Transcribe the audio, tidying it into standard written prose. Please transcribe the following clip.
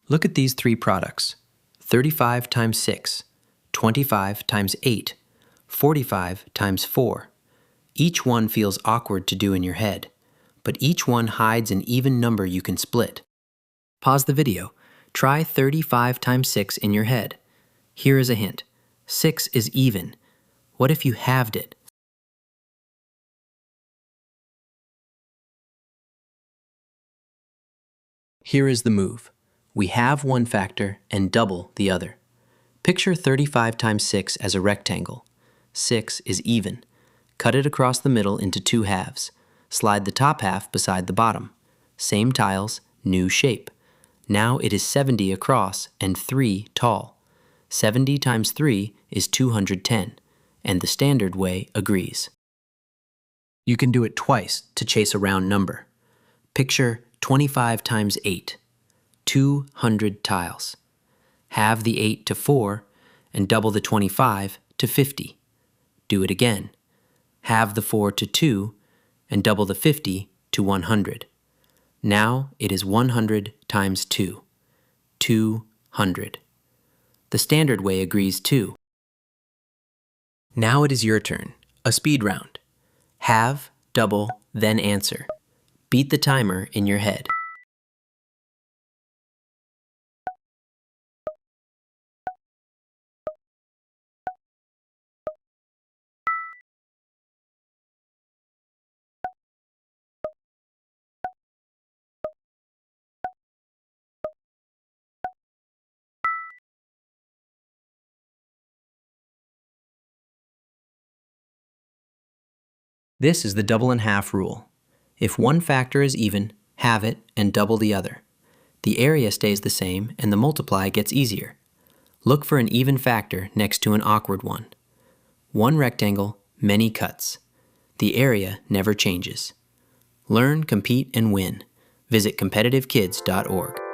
Look at these three products: 35 times 6, 25 times 8, 45 times 4. Each one feels awkward to do in your head, but each one hides an even number you can split. Pause the video. Try 35 times 6 in your head. Here is a hint. 6 is even. What if you halved it? Here is the move. We halve one factor and double the other. Picture 35 times 6 as a rectangle. 6 is even. Cut it across the middle into two halves. Slide the top half beside the bottom. Same tiles, new shape. Now it is 70 across and 3 tall. 70 times 3 is 210, and the standard way agrees. You can do it twice to chase a round number. Picture 25 times 8, 200 tiles. Halve the 8 to 4 and double the 25 to 50. Do it again. Halve the 4 to 2 and double the 50 to 100. Now it is 100 times 2, 200. The standard way agrees too. Now it is your turn, a speed round. Halve, double, then answer. Beat the timer in your head. This is the double and half rule. If one factor is even, halve it and double the other. The area stays the same and the multiply gets easier. Look for an even factor next to an awkward one. One rectangle, many cuts. The area never changes. Learn, compete, and win. Visit competitivekids.org.